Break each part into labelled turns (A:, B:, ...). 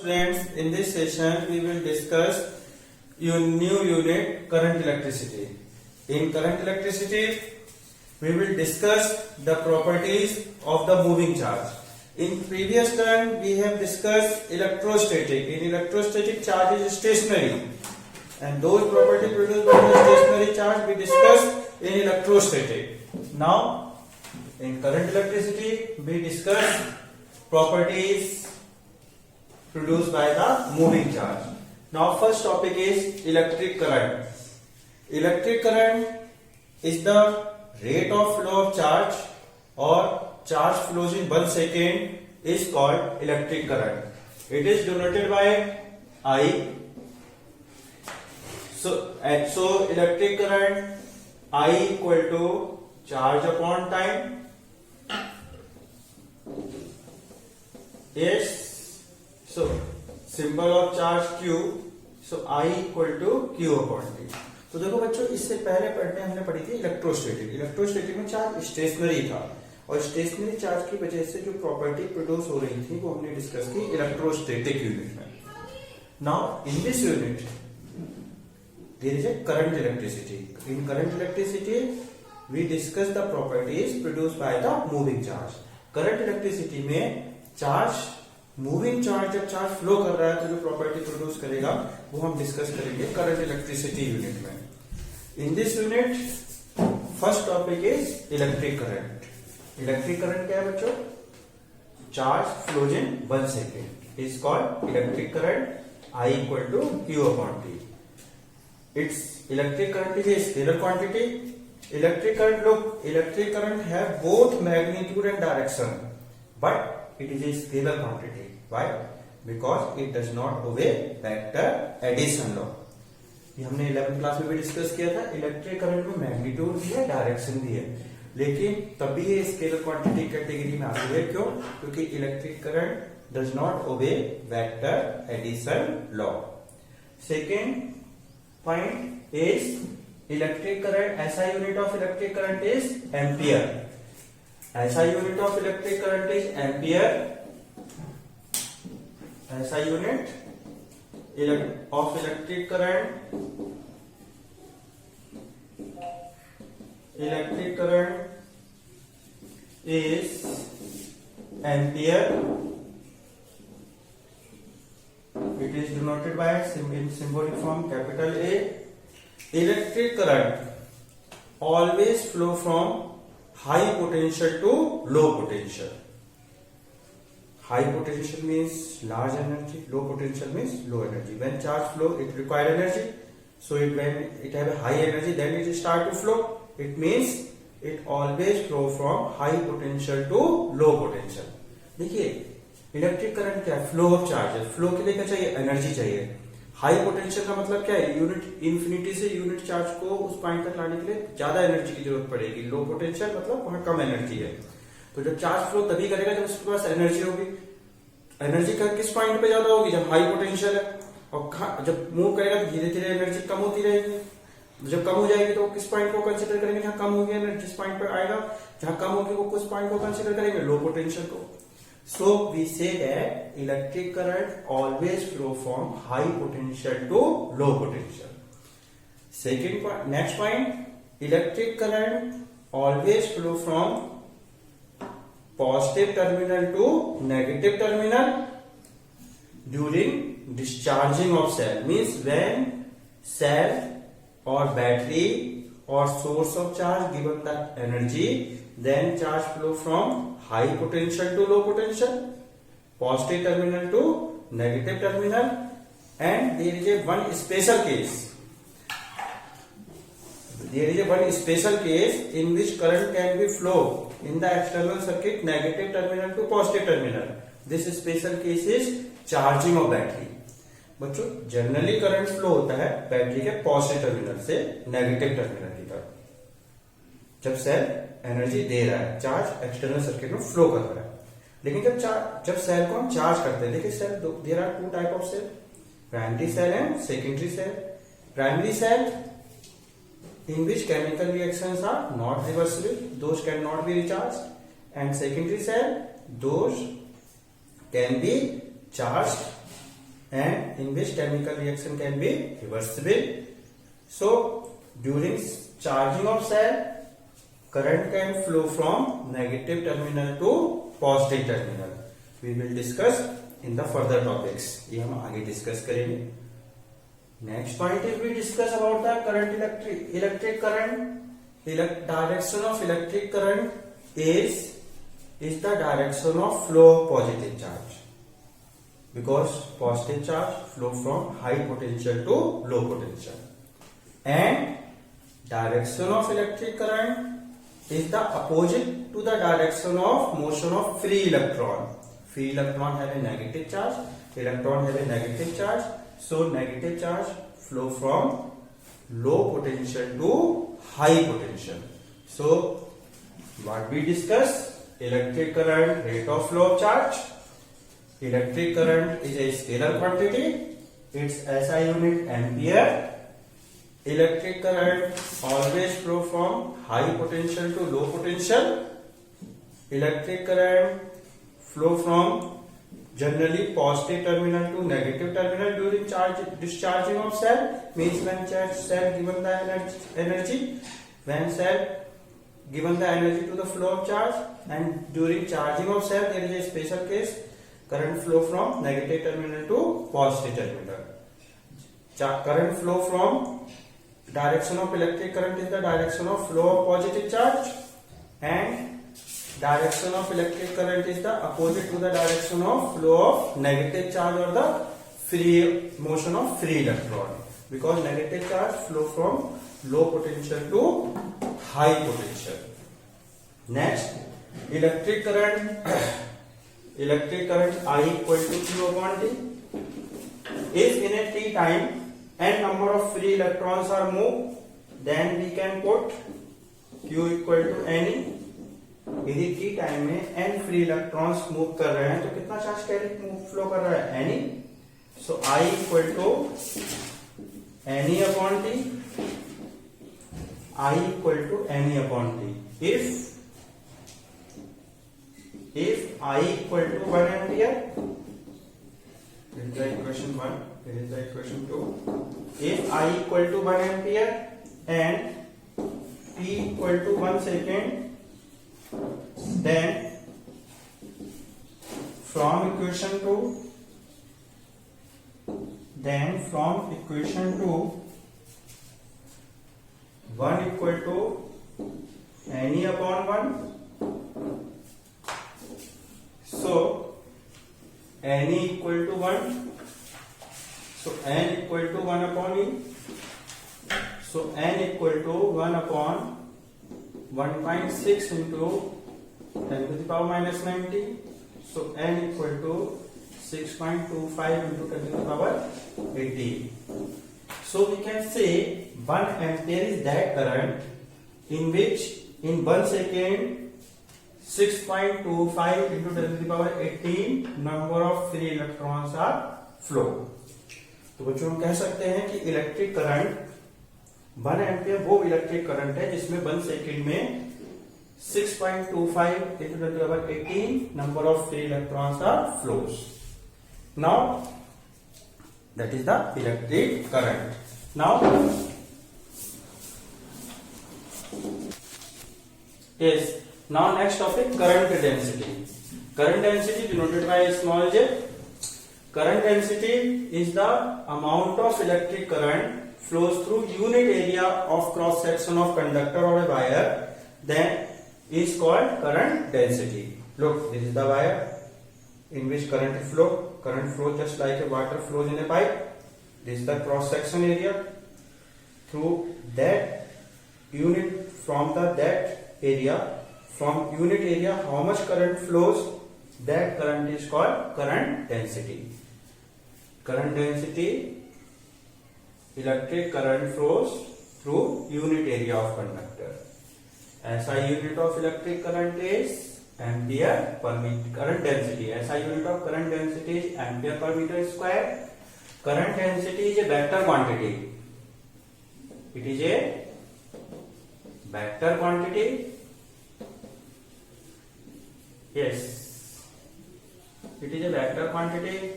A: Friends, in this session we will discuss your new unit current electricity. In current electricity, we will discuss the properties of the moving charge. In previous turn, we have discussed electrostatic. In electrostatic, charge is stationary, and those properties produced by the stationary charge we discussed in electrostatic. Now, in current electricity, we discuss properties produced by the moving charge. Now first topic is electric current. Electric current is the rate of flow of charge or charge flows in 1 second is called electric current. It is denoted by I. So electric current I equal to charge upon time. Yes. So symbol of charge Q, so I equal to Q upon T. तो देखो बच्चों, इससे पहले पढ़ने हमने पढ़ी थी electrostatic. Electrostatic में चार्ज स्टेशनरी था और स्टेशनरी चार्ज की वजह से जो प्रॉपर्टी प्रोड्यूस हो रही थी वो हमने डिस्कस की इलेक्ट्रोस्टैटिक यूनिट में. Now in this unit there is a current electricity. In current electricity we discuss the properties produce by the moving charge. Current electricity में चार्ज मूविंग चार्ज जब charge flow कर रहा है तो जो property produce करेगा वो हम डिस्कस करेंगे करंट इलेक्ट्रिसिटी यूनिट में. In this unit first topic is electric current. Electric current क्या है बच्चों? Charge flows in 1 second is called electric current. I equal to Q upon T. It's electric current is a scalar quantity. Electric current, लोग, electric current have both magnitude and direction, but it is a scalar quantity. Why? Because it does not obey vector addition law. ये हमने 11th class में भी discuss किया था. Electric current में magnitude भी है, डायरेक्शन भी है, लेकिन तभी ये स्केलर क्वांटिटी कैटेगरी में आती है. क्यों? क्योंकि electric current does not obey vector addition law. Second point is electric current. SI unit of electric current is ampere. SI unit of electric current is ampere. SI unit of electric current is ampere. It is denoted by symbolic form capital A. Electric current always flow from high potential to low potential. High potential means large energy, low potential means low energy. When charge flow, it require energy. So when it have a high energy, then it start to flow. It means it always flow from high potential to low potential. देखिए electric current क्या है? Flow of charge है. Flow के लिए क्या चाहिए? Energy चाहिए. High potential का मतलब क्या है? यूनिट इन्फिनिटी से यूनिट चार्ज को उस पॉइंट तक लाने के लिए ज्यादा एनर्जी की जरूरत पड़ेगी. लो पोटेंशियल मतलब वहां कम एनर्जी है. तो जब चार्ज फ्लो तभी करेगा जब उसके पास एनर्जी होगी. एनर्जी का किस पॉइंट पे ज्यादा होगी? जब हाई पोटेंशियल है. और जब मूव करेगा तो धीरे धीरे एनर्जी कम होती रहेगी. जब कम हो जाएगी तो किस पॉइंट को कंसिडर करेंगे? जहां कम होगी एनर्जी, जिस पॉइंट पर आएगा जहां कम होगी वो किस पॉइंट को कंसिडर करेंगे? लो पोटेंशियल को. So we say that electric current always flow from high potential to low potential. Second point, next point, electric current always flow from positive terminal to negative terminal during discharging of cell. Means when cell or battery or source of charge given the energy, then charge flow from high potential to low potential, positive terminal to negative terminal, and there is a one special case. There is a one special case in which current can be flow in the external circuit negative terminal to positive terminal. This special case is charging of battery. बच्चों generally current flow होता है battery के positive terminal से negative terminal की तरफ. जब cell energy दे रहा है, चार्ज एक्सटर्नल सर्किट में फ्लो कर रहा है. लेकिन जब सेल को हम चार्ज करते हैं, देखिए cell there are 2 type of cell, primary cell and secondary cell. Primary cell in which chemical reactions are not reversible, those cannot be recharged, and secondary cell, those can be charged and in which chemical reaction can be reversible. So during charging of cell, current can flow from negative terminal to positive terminal. We will discuss in the further topics. ये हम आगे discuss करेंगे. Next point is we discuss about the current electric current. Direction of electric current is the direction of flow of positive charge, because positive charge flow from high potential to low potential, and direction of electric current is the opposite to the direction of motion of free electron. Free electron have a negative charge, electron have a negative charge, so negative charge flow from low potential to high potential. So what we discuss, electric current, rate of flow of charge. Electric current is a scalar quantity, its SI unit ampere. Electric current always flow from high potential to low potential. Electric current flow from generally positive terminal to negative terminal during discharging of cell, means when cell given the energy, when cell given the energy to the flow of charge, and during charging of cell there is a special case, current flow from negative terminal to positive terminal. Current flow from direction of electric current is the direction of flow of positive charge, and direction of electric current is the opposite to the direction of flow of negative charge or the free motion of free electron, because negative charge flow from low potential to high potential. Next, electric current I equal to Q upon T. If in a T time n number of free electrons are moved, then we can put Q equal to Ne. यदि T time में n free electrons move कर रहे हैं तो कितना charge carry flow कर रहा है, Ne. So I equal to Ne upon T. I equal to Ne upon T. if I equal to 1 ampere, this is the equation 1, this is the equation 2. If I equal to 1 ampere and t equal to 1 second, then from equation 2 1 equal to Ne upon 1. So Ne equal to 1. So n equal to 1 upon E. So n equal to 1 upon 1.6 into 10 to the power minus 90. So n equal to 6.25 into 10 to the power 80. So we can say 1 ampere is that current in which in 1 second 6.25 into 10 to the power 18 number of free electrons are flow. तो बच्चों हम कह सकते हैं कि electric current 1 ampere वो electric current है जिसमें 1 सेकेंड में 6.25 into 10 to the power 18 number of free electrons are flows. Now that is the electric current. Now yes, now next topic, current density. Current density denoted by small j. Current density is the amount of electric current flows through unit area of cross section of conductor or a wire, then is called current density. Look, this is the wire in which current flow. Current flows just like a water flows in a pipe. This is the cross section area. Through that unit, from that area, how much current flows, that current is called current density. Current density, electric current flows through unit area of conductor. SI unit of electric current is ampere per meter. Current density, SI unit of current density is ampere per meter square. Current density is a vector quantity. It is a vector quantity. Yes, it is a vector quantity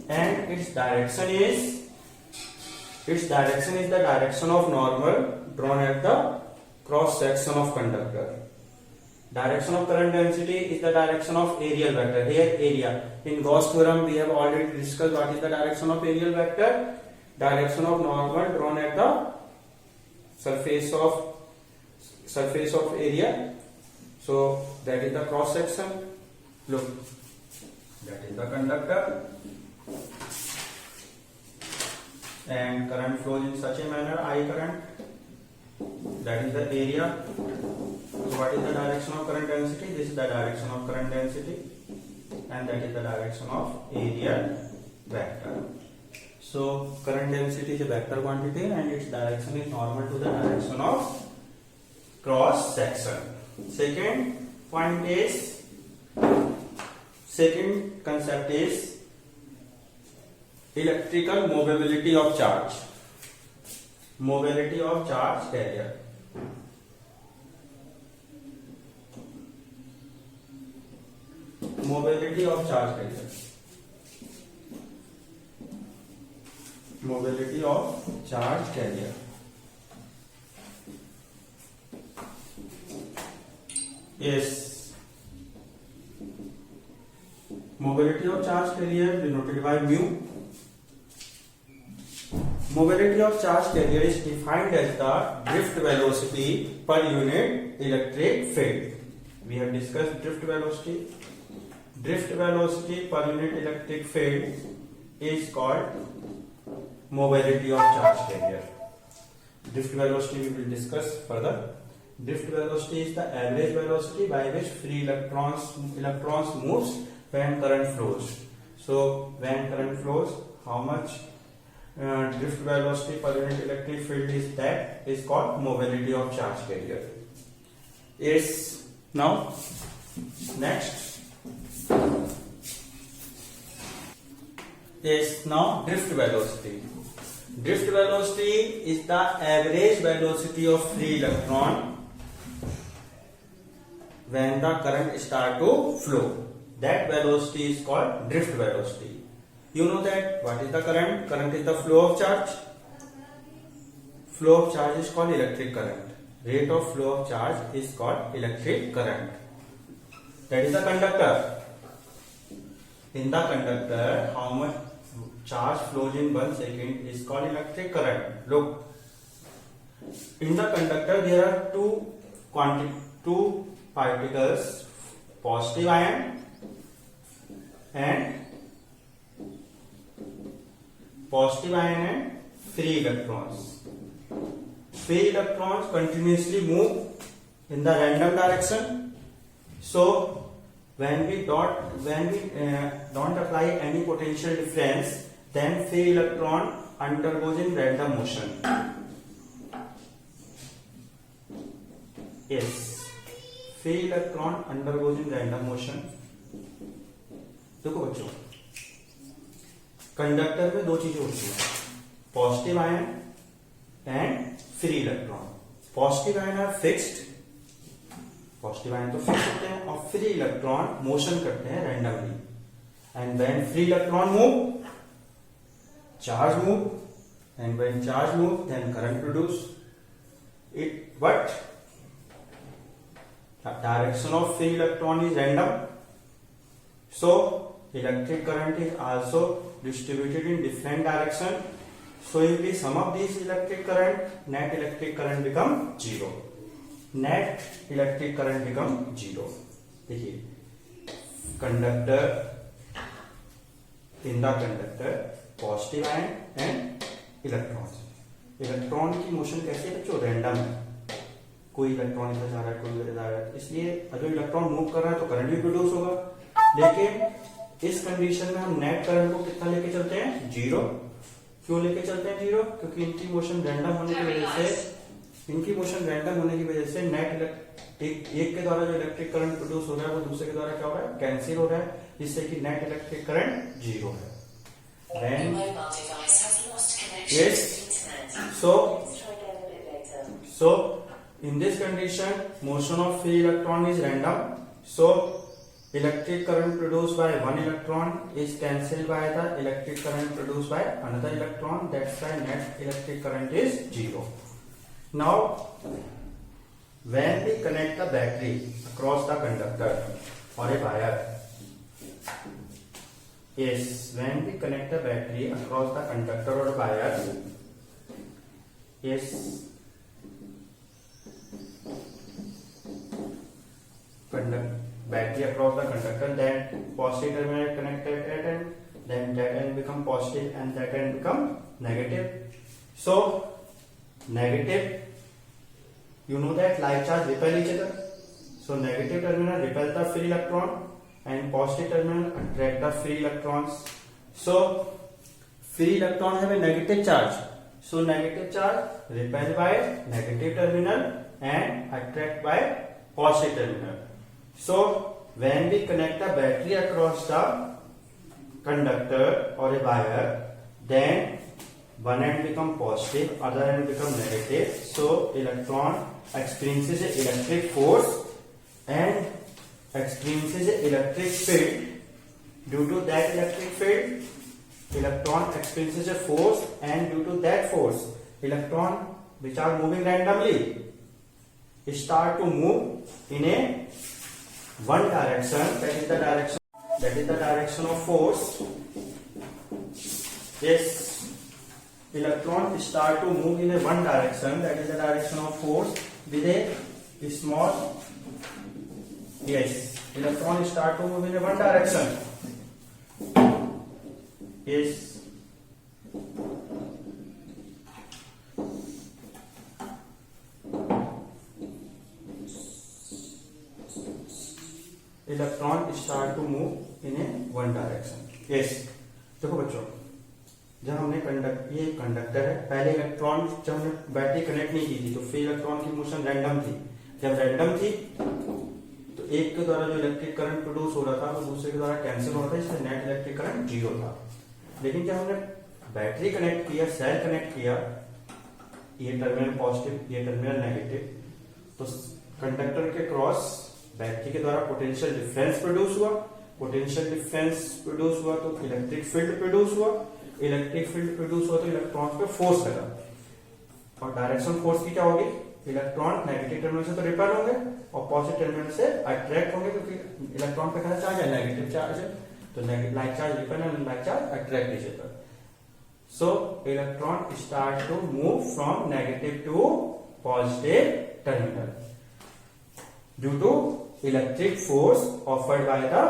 A: and its direction is the direction of normal drawn at the cross section of conductor. Direction of current density is the direction of aerial vector. Here area. In Gauss theorem we have already discussed what is the direction of aerial vector. Direction of normal drawn at the surface of area. So that is the cross section. Look, that is the conductor, and current flows in such a manner, I current. That is the area. So what is the direction of current density? This is the direction of current density, and that is the direction of area vector. So current density is a vector quantity and its direction is normal to the direction of cross section. Second concept is electrical mobility of charge. Mobility of charge carrier. Mobility of charge carrier. Mobility of charge carrier. Yes. Mobility of charge carrier denoted by mu. Mobility of charge carrier is defined as the drift velocity per unit electric field. We have discussed drift velocity. Drift velocity per unit electric field is called mobility of charge carrier. Drift velocity we will discuss further. Drift velocity is the average velocity by which free electrons moves when current flows. So when current flows, how much drift velocity per unit electric field is, that is called mobility of charge carrier. Yes. Now next is now drift velocity. Drift velocity is the average velocity of free electron when the current start to flow. That velocity is called drift velocity. You know that what is the current? Current is the flow of charge. Flow of charge is called electric current. Rate of flow of charge is called electric current. That is the conductor. In the conductor, how much charge flows in 1 second is called electric current. Look, in the conductor there are two particles, positive ion and free electrons. Free electrons continuously move in the random direction. So when we don't apply any potential difference, then free electron undergoes in random motion. Yes, free electron undergoes in random motion. देखो बच्चों, conductor में दो चीजें होती हैं, positive ion and free electron. Positive ion are fixed, positive ion तो fix होते हैं, और फ्री इलेक्ट्रॉन मोशन करते हैं randomly. And when free electron move, charge move, and when charge move then current produce it. But direction of free electron is random, so electric current is also distributed in different direction. So if we sum up these electric current, net electric current become 0. Net electric current become 0. देखिए, conductor, in the conductor positive ion and electrons. Electron की motion कैसे है बच्चों? Random है. कोई electron इधर जा रहा है, कोई इधर जा रहा है, इसलिए जो इलेक्ट्रॉन मूव कर रहा है तो करंट भी प्रोड्यूस होगा. लेकिन इस कंडीशन में हम नेट करंट को कितना लेके चलते हैं? 0. क्यों लेके चलते हैं 0? क्योंकि इनकी मोशन रैंडम होने की वजह से नेट एक के द्वारा जो इलेक्ट्रिक करंट प्रोड्यूस हो रहा है वो दूसरे के द्वारा क्या हो रहा है? कैंसिल हो रहा है, जिससे कि नेट इलेक्ट्रिक करंट 0 है. So in this condition, motion of free electron is random. So electric current produced by one electron is cancelled by the electric current produced by another electron. That's why net electric current is 0. Now, when we connect the battery across the conductor or a wire, yes, when we connect the battery across the conductor or wire, yes, battery across the conductor, then positive terminal connected at end, then that end become positive and that end become negative. So negative, you know that like charge repel each other. So negative terminal repel the free electron and positive terminal attract the free electrons. So free electron have a negative charge. So negative charge repel by negative terminal and attract by positive terminal. So when we connect the battery across the conductor or a wire, then one end become positive, other end become negative. So electron experiences an electric force and experiences an electric field. Due to that electric field, electron experiences a force, and due to that force, electron which are moving randomly start to move in a one direction. That is the direction of force. Yes, electron start to move in a one direction. That is the direction of force with a small. Yes, electron start to move in a one direction. Yes. Electron start to move in a one direction. Yes, देखो बच्चों, जब हमने ये conductor है, पहले electron जब हमने battery connect नहीं की थी तो फ्री इलेक्ट्रॉन की मोशन रैंडम थी. जब रैंडम थी तो एक के द्वारा जो इलेक्ट्रिक करंट प्रोड्यूस हो रहा था वो दूसरे के द्वारा कैंसिल हो रहा था, इसलिए नेट इलेक्ट्रिक करंट 0 था. लेकिन जब हमने बैटरी कनेक्ट किया, सेल कनेक्ट किया, ये टर्मिनल पॉजिटिव, ये टर्मिनल नेगेटिव, तो कंडक्टर के क्रॉस बैटरी के द्वारा पोटेंशियल डिफरेंस प्रोड्यूस हुआ. पोटेंशियल डिफरेंस प्रोड्यूस हुआ तो इलेक्ट्रिक फील्ड प्रोड्यूस हुआ. इलेक्ट्रिक फील्ड प्रोड्यूस हुआ तो इलेक्ट्रॉन पे फोर्स लगा. और डायरेक्शन फोर्स की क्या होगी? इलेक्ट्रॉन नेगेटिव टर्मिनल से तो रिपेल होंगे और पॉजिटिव टर्मिनल से अट्रैक्ट होंगे, क्योंकि इलेक्ट्रॉन पे कैसा चार्ज है? नेगेटिव चार्ज है. तो like charge repel and like charge attract each other. So electron start to move from negative to positive terminal due to electric force offered by the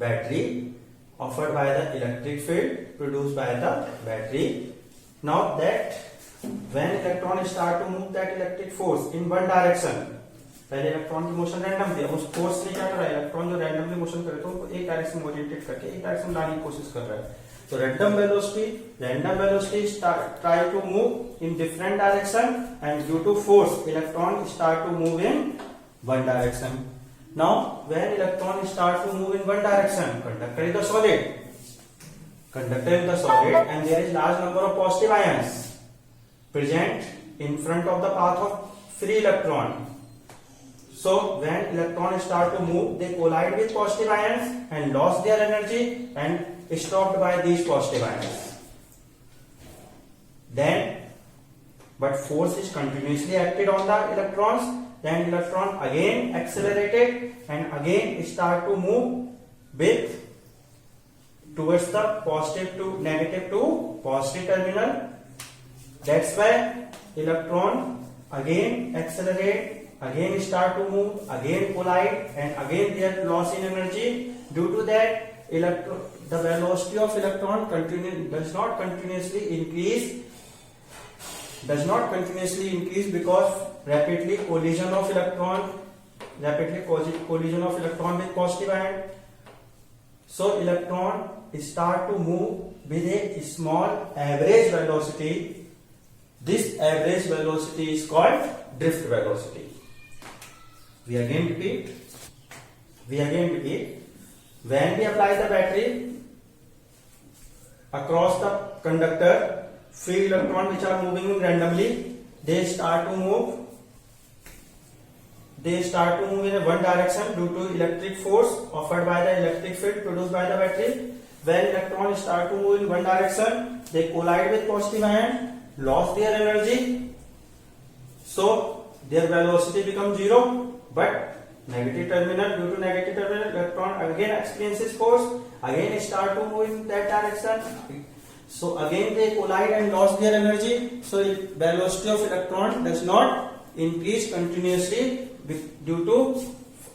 A: battery, offered by the electric field produced by the battery. Now that when electron start to move that electric force in one direction, पहले electron की motion random थी, अब उस force ने क्या करा? Electron जो randomly motion करे तो उनको एक डायरेक्शन में ओरिएंटेड करके एक डायरेक्शन लाने की कोशिश कर रहा है. So random velocity try to move in different direction, and due to force electron start to move in one direction. Now when electron start to move in one direction, conductor is the solid and there is large number of positive ions present in front of the path of free electron. So when electron start to move, they collide with positive ions and lost their energy and stopped by these positive ions. Then but force is continuously acted on the electrons. Then electron again accelerated and again start to move with towards the positive to negative to positive terminal. That's why electron again accelerate, again start to move, again collide, and again they are loss in energy. Due to that, the velocity of electron does not continuously increase because rapidly collision of electron with positive ion. So electron start to move with a small average velocity. This average velocity is called drift velocity. We again repeat. When we apply the battery across the conductor, free electron which are moving randomly, they start to move they start to move in a one direction due to electric force offered by the electric field produced by the battery. When electrons start to move in one direction, they collide with positive ion, lost their energy, so their velocity becomes zero. But negative terminal, due to negative terminal, electron again experiences force, again start to move in that direction. So again they collide and lost their energy. So velocity of electron does not increase continuously due to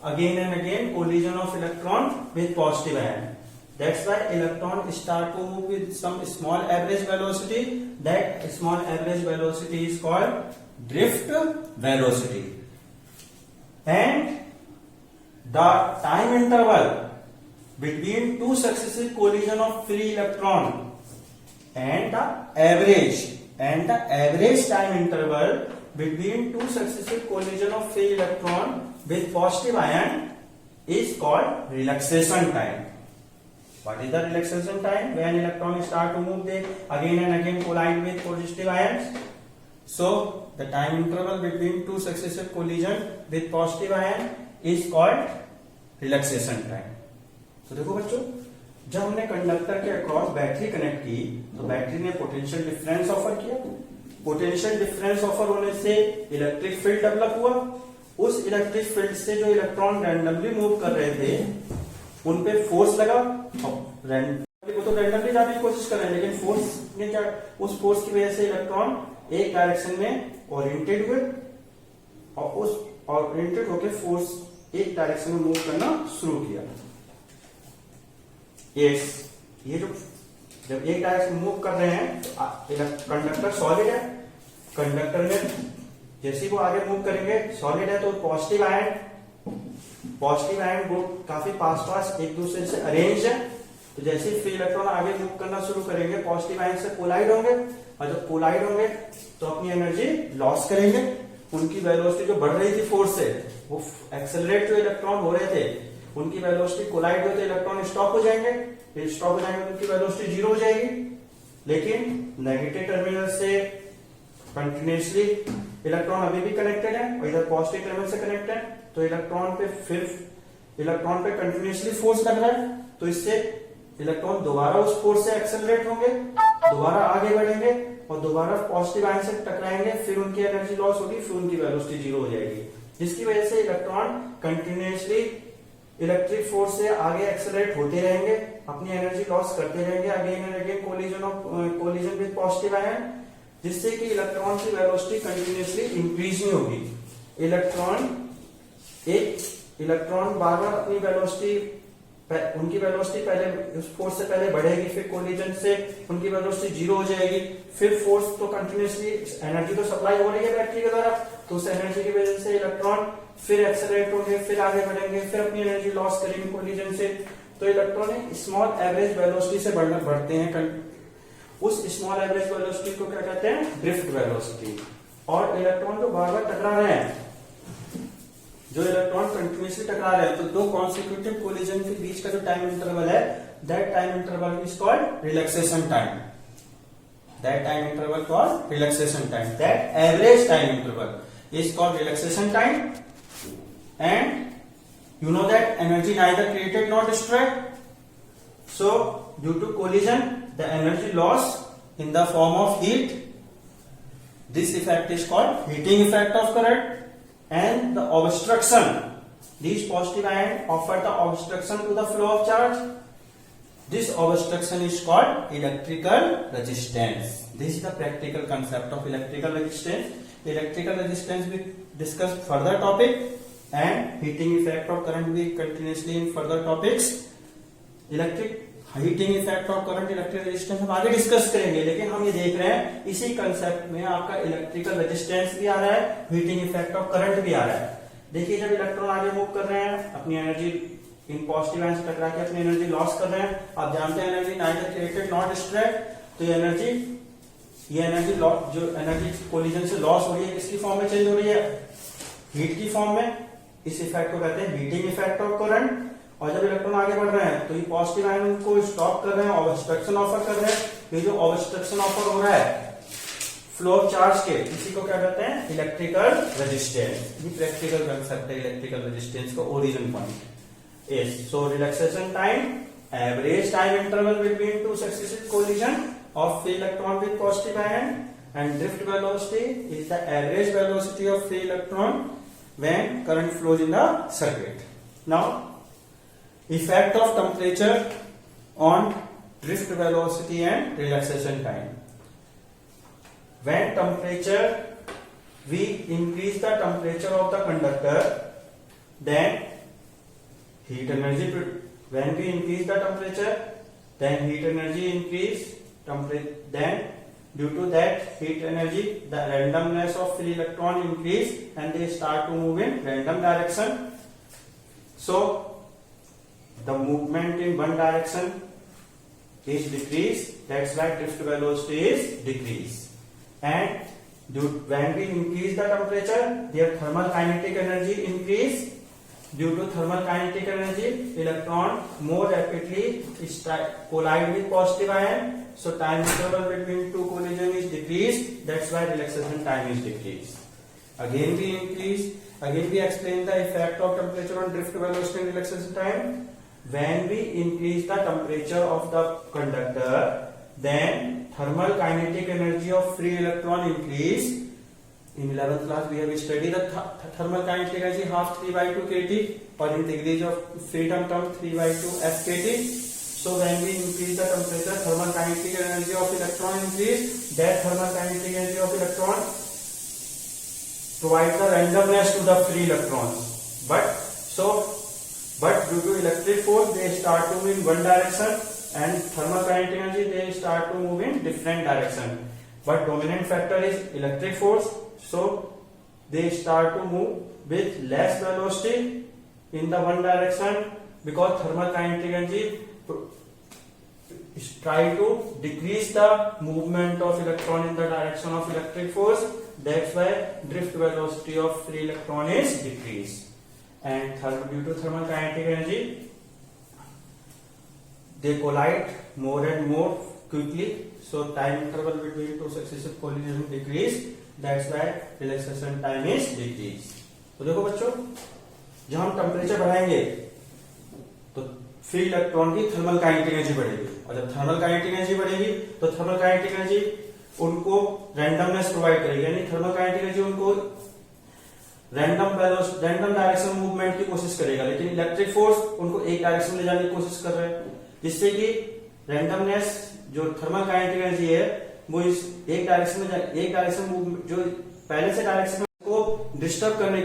A: again and again collision of electron with positive ion. That's why electron start to move with some small average velocity. That small average velocity is called drift velocity. And the time interval between two successive collision of free electron and the average time interval between two successive collision of free electron with positive ion is called relaxation time. What is the relaxation time? When electrons start to move, they again and again collide with positive ions. So the time interval between two successive collision with positive ion is called relaxation time. तो देखो बच्चों, जब हमने conductor के across battery connect की तो battery ने potential difference offer किया. पोटेंशियल डिफरेंस ऑफर होने से इलेक्ट्रिक फील्ड डेवलप हुआ. उस इलेक्ट्रिक फील्ड से जो इलेक्ट्रॉन रैंडमली मूव कर रहे थे उन पे फोर्स लगा. वो तो रैंडमली जाने की कोशिश कर रहे हैं, लेकिन फोर्स ने क्या, उस फोर्स की वजह से इलेक्ट्रॉन एक डायरेक्शन में ओरिएंटेड हुए और उस ओरिएंटेड होकर फोर्स एक डायरेक्शन में मूव करना शुरू किया. ये जो जब एक डायरेक्शन मूव कर रहे हैं तो कंडक्टर सॉलिड है. कंडक्टर में जैसे वो आगे मूव करेंगे, सॉलिड है तो पॉजिटिव आयन वो काफी पास एक दूसरे से अरेंज है. तो जैसे ही फ्री इलेक्ट्रॉन आगे मूव करना शुरू करेंगे, पॉजिटिव आयन से कोलाइड होंगे, और जब कोलाइड होंगे तो अपनी एनर्जी लॉस करेंगे. उनकी वेलोसिटी जो बढ़ रही थी फोर्स से, वो एक्सेलरेट जो इलेक्ट्रॉन हो रहे थे, उनकी वेलोसिटी कोलाइड होते इलेक्ट्रॉन स्टॉप हो जाएंगे. स्टॉप हो जाएंगे उनकी वेलोसिटी जीरो हो जाएगी. लेकिन नेगेटिव टर्मिनल से कंटिन्यूसली इलेक्ट्रॉन अभी भी कनेक्टेड है और इधर पॉजिटिव टर्मिनल से कनेक्टेड है, तो इलेक्ट्रॉन पे कंटिन्यूसली फोर्स लग रहा है. तो इससे इलेक्ट्रॉन दोबारा उस फोर्स से एक्सेलरेट होंगे, दोबारा आगे बढ़ेंगे और दोबारा पॉजिटिव आयन से टकराएंगे. फिर उनकी एनर्जी लॉस होगी, फिर उनकी वेलोसिटी जीरो हो जाएगी, जिसकी वजह से इलेक्ट्रॉन कंटिन्यूसली इलेक्ट्रिक फोर्स से आगे एक्सेलरेट होते रहेंगे, अपनी एनर्जी लॉस करते रहेंगे again and again collision with positive ion, जिससे कि इलेक्ट्रॉन की वेलोसिटी कंटिन्यूसली इंक्रीज नहीं होगी. इलेक्ट्रॉन बार बार अपनी वेलोसिटी, उनकी वेलोसिटी पहले उस फोर्स से पहले बढ़ेगी, फिर कोलिजन से उनकी वेलोसिटी जीरो हो जाएगी. फिर फोर्स तो कंटिन्यूसली एनर्जी तो सप्लाई हो रही है बैटरी के द्वारा, तो उस एनर्जी की वजह से इलेक्ट्रॉन फिर एक्सेलरेट होंगे, फिर आगे बढ़ेंगे, फिर अपनी एनर्जी लॉस करेंगे कोलिजन से. तो इलेक्ट्रॉन स्मॉल एवरेज वेलोसिटी से बढ़ते हैं. उस स्मॉल एवरेज वेलोसिटी को क्या कहते हैं? Drift velocity. और इलेक्ट्रॉन जो बार बार टकरा रहे हैं, जो इलेक्ट्रॉन कंटिन्यूसली टकरा रहे हैं, तो दो कॉन्सिक्यूटिव कोलिजन के बीच का जो टाइम इंटरवल है, that time interval is called relaxation time. That time interval called relaxation time. That average time interval is called relaxation time. And you know that energy neither created nor destroyed. So due to collision, the energy loss in the form of heat. This effect is called heating effect of current. And the obstruction. These positive ions offer the obstruction to the flow of charge. This obstruction is called electrical resistance. This is the practical concept of electrical resistance. Electrical resistance we discuss further topic, and heating effect of current we continuously in further topics. Heating effect of current, electrical resistance हम आगे discuss करेंगे, लेकिन हम ये देख रहे हैं इसी कंसेप्ट में आपका इलेक्ट्रिकल रेजिस्टेंस भी आ रहा है, हीटिंग इफेक्ट ऑफ करंट भी आ रहा है. देखिए जब इलेक्ट्रॉन आगे मूव कर रहे हैं, अपनी एनर्जी इन पॉजिटिव आयन से टकरा के अपनी एनर्जी लॉस कर रहे हैं. आप जानते हैं energy neither created not destroyed. तो ये एनर्जी जो एनर्जी कोलिजन से लॉस हो रही है, किसकी फॉर्म में चेंज हो रही है? हीट की फॉर्म में. इस इफेक्ट को कहते हैं हीटिंग इफेक्ट ऑफ करंट. और जब इलेक्ट्रॉन आगे बढ़ रहे हैं तो ये पॉजिटिव आयन को स्टॉप कर रहे हैं, ऑब्स्ट्रक्शन ऑफर कर रहे हैं. ये जो ऑब्स्ट्रक्शन ऑफर हो रहा है फ्लो ऑफ चार्ज के, इसी को क्या कहते हैं, इलेक्ट्रिकल रेजिस्टेंस। ये प्रैक्टिकल कंसेप्ट है इलेक्ट्रिकल रेजिस्टेंस का origin point is. So relaxation time, average time interval between two successive collision of free electron with positive ion, and drift velocity is the average velocity of free electron when current flows in the circuit. Now, effect of temperature on drift velocity and relaxation time. When temperature, we increase the temperature of the conductor, then heat energy, when we increase the temperature, then heat energy increase. Then due to that heat energy, the randomness of free electron increase and they start to move in random direction. So the movement in one direction is decreased, that's why drift velocity is decreased. And when we increase the temperature, their thermal kinetic energy increase. Due to thermal kinetic energy, electron more rapidly collide with positive ion. So time interval between two collision is decreased. That's why relaxation time is decreased. Again we explain the effect of temperature on drift velocity and relaxation time. When we increase the temperature of the conductor, then thermal kinetic energy of free electron increase. In 11th class we have studied the thermal kinetic energy half 3 by 2 kT, or in degrees of freedom term 3 by 2 F kT. So when we increase the temperature, thermal kinetic energy of electron increase. That thermal kinetic energy of electron provides the randomness to the free electrons. But due to electric force, they start to move in one direction, and thermal kinetic energy they start to move in different direction. But dominant factor is electric force, so they start to move with less velocity in the one direction, because thermal kinetic energy try to decrease the movement of electron in the direction of electric force. That's why drift velocity of free electron is decreased. And due to thermal kinetic energy, they collide more and more quickly. So time interval between two successive collisions decrease. That's why relaxation time is decreased. तो देखो बच्चों, जब हम temperature बढ़ाएंगे तो free electron की thermal kinetic energy बढ़ेगी, और जब थर्मल काइनेटिक एनर्जी बढ़ेगी तो थर्मल काइनेटिक एनर्जी उनको रैंडमनेस प्रोवाइड करेगी, यानी थर्मल काइनेटिक एनर्जी उनको रैंडम डायरेक्शन मूवमेंट की कोशिश करेगा, लेकिन इलेक्ट्रिक फोर्स उनको एक डायरेक्शन में ले जाने की कोशिश कर रहे हैं, जिससे कि रैंडमनेस जो थर्मल काइनेटिक एनर्जी है वो इस एक डायरेक्शन मूवमेंट जो पहले से डायरेक्शन को डिस्टर्ब करने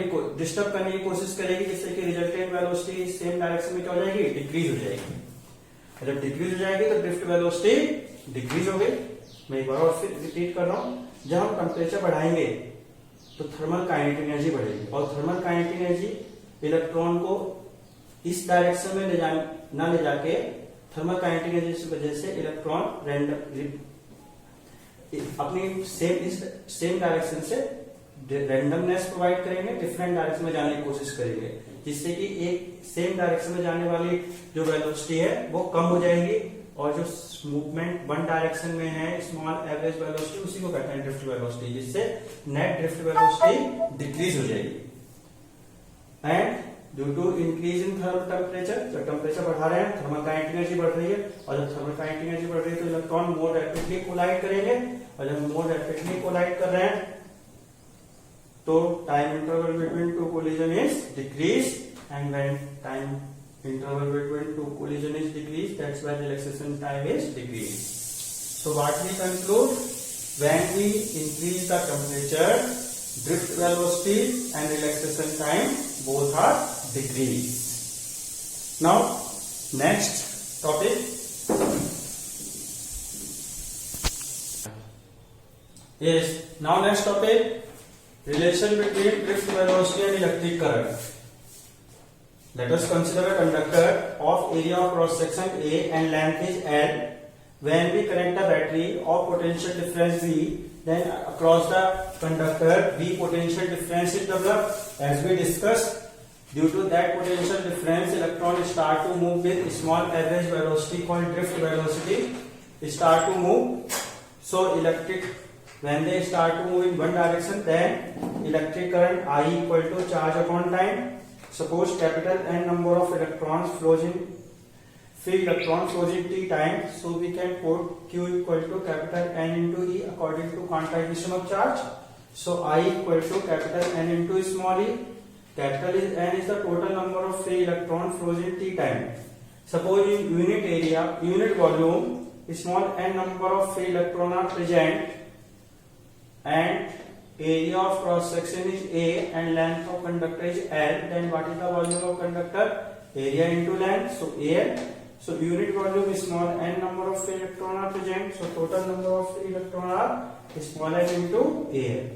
A: की कोशिश करेगी, जिससे कि रिजल्टेंट वेलोसिटी सेम डायरेक्शन में क्या हो जाएगी, डिक्रीज हो जाएगी। जब डिक्रीज हो जाएगी तो ड्रिफ्ट वेलोसिटी डिक्रीज हो गई। मैं एक बार और फिर रिपीट कर रहा हूं, जब हम टेम्परेचर बढ़ाएंगे तो थर्मल काइनेटिक एनर्जी बढ़ेगी, और थर्मल काइनेटिक एनर्जी इलेक्ट्रॉन को इस डायरेक्शन में ले जाके थर्मल काइनेटिक एनर्जी की वजह से इलेक्ट्रॉन अपनी सेम डायरेक्शन से रैंडमनेस प्रोवाइड करेंगे, डिफरेंट डायरेक्शन में जाने की कोशिश करेंगे, जिससे कि एक सेम डायरेक्शन में जाने वाली जो वेलोसिटी है वो कम हो जाएगी, और जो मूवमेंट वन डायरेक्शन में है स्मॉल एवरेज वेलोसिटी, उसी को कहते हैं ड्रिफ्ट वेलोसिटी, जिससे नेट ड्रिफ्ट वेलोसिटी डिक्रीज हो जाएगी। And due to increase in thermal temperature, जब टेम्परेचर बढ़ा रहे हैं थर्मल काइनेटिक एनर्जी बढ़ रही है, और जब थर्मल काइनेटिक एनर्जी बढ़ रही है तो इलेक्ट्रॉन मोर रैपिडली कोलाइड करेंगे, और जब मोर रैपिडली कोलाइड कर रहे हैं तो time interval between two collision is decrease, and when time interval between two collision is decreased, that's why relaxation time is decreased. So what we conclude, when we increase the temperature, drift velocity and relaxation time both are decreased. Now next topic, next topic, relation between drift velocity and electric current. Let us consider a conductor of area of cross section A and length is L. When we connect the battery of potential difference V, then across the conductor V potential difference is developed. As we discussed, due to that potential difference, electrons start to move with small average velocity called drift velocity. Start to move. So electric When they start to move in one direction, then electric current I equal to charge upon time. Suppose capital N number of electrons flows in, free electron flows in t time, so we can put Q equal to capital N into E according to quantization of charge. So I equal to capital N into small e. Capital N is the total number of free electron flows in t time. Suppose in unit area, unit volume, small n number of free electron are present, and area of cross section is A and length of conductor is L, then what is the volume of conductor? Area into length, so Al. So unit volume is small n number of free electron are present, so total number of free electron are small n into Al.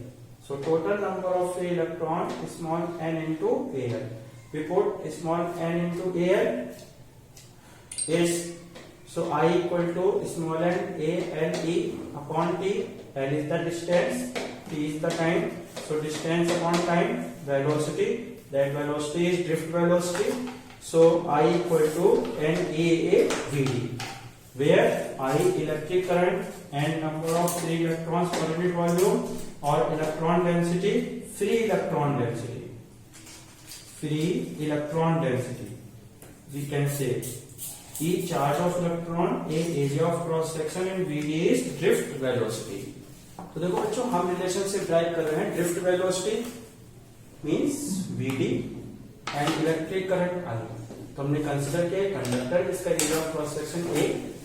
A: So total number of free electron is small n into Al. We put small n into Al is, so I equal to small n A L E upon T. L is the distance, T is the time. So distance upon time, velocity. That velocity is drift velocity. So I equal to NAAVD, where I electric current and number of free electrons per unit volume, or electron density, free electron density. Free electron density. We can say E charge of electron, A area of cross section, and VD is drift velocity. तो देखो बच्चों, हम relationship drive कर रहे हैं. Drift velocity means VD and electric current I. तो हमने consider किया कंडक्टर, इसका area of cross section A,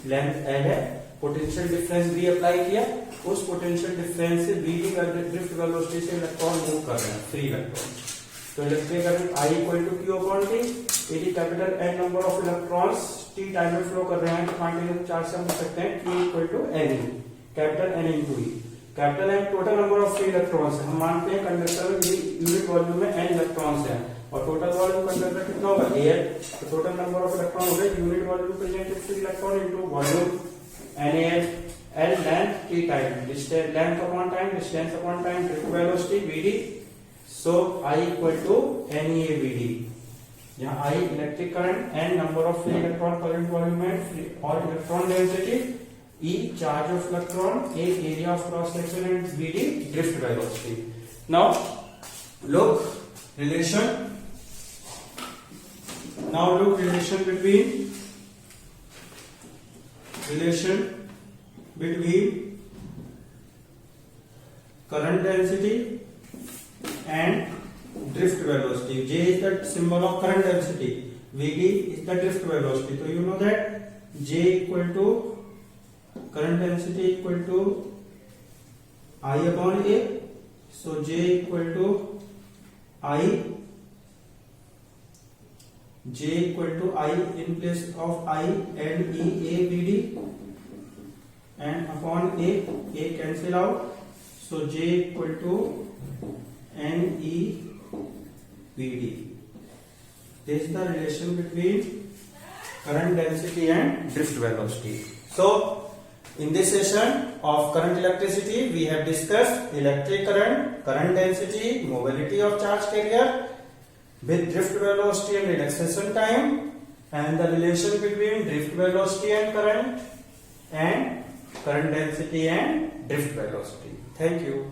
A: length L है, पोटेंशियल डिफरेंस भी अप्लाई किया. उस पोटेंशियल डिफरेंस से VD ड्रिफ्ट वेलोसिटी से इलेक्ट्रॉन मूव कर रहे हैं, फ्री इलेक्ट्रॉन. तो electric current I equal to Q upon T. यदि capital N number of electrons T time में फ्लो कर रहे हैं, तो क्वांटिटी चार्ज से हम लिख सकते हैं Q equal to N, capital N into E. Capital N total number of free electrons है. हम मानते हैं कंडक्टर में यूनिट वॉल्यूम में n इलेक्ट्रॉन्स हैं, और टोटल वॉल्यूम कंडक्टर कितना होगा Al. तो टोटल नंबर ऑफ इलेक्ट्रॉन हो गए unit volume presented free electron into volume NaL. L length T time, distance length upon time, distance upon time, drift velocity Vd. So I equal to NeAVD. यहाँ I electric current, N number of free electron per unit volume है, और electron density, E charge of electron, A area of cross section, and VD drift velocity. Now look relation. Now look relation between current density and drift velocity. J is the symbol of current density. VD is the drift velocity. So you know that J equal to current density equal to I upon A. So J equal to I in place of I and NeAVD, and upon A cancel out. So J equal to NeVD. This is the relation between current density and drift velocity. So in this session of current electricity, we have discussed electric current, current density, mobility of charge carrier with drift velocity and relaxation time, and the relation between drift velocity and current density and drift velocity. Thank you.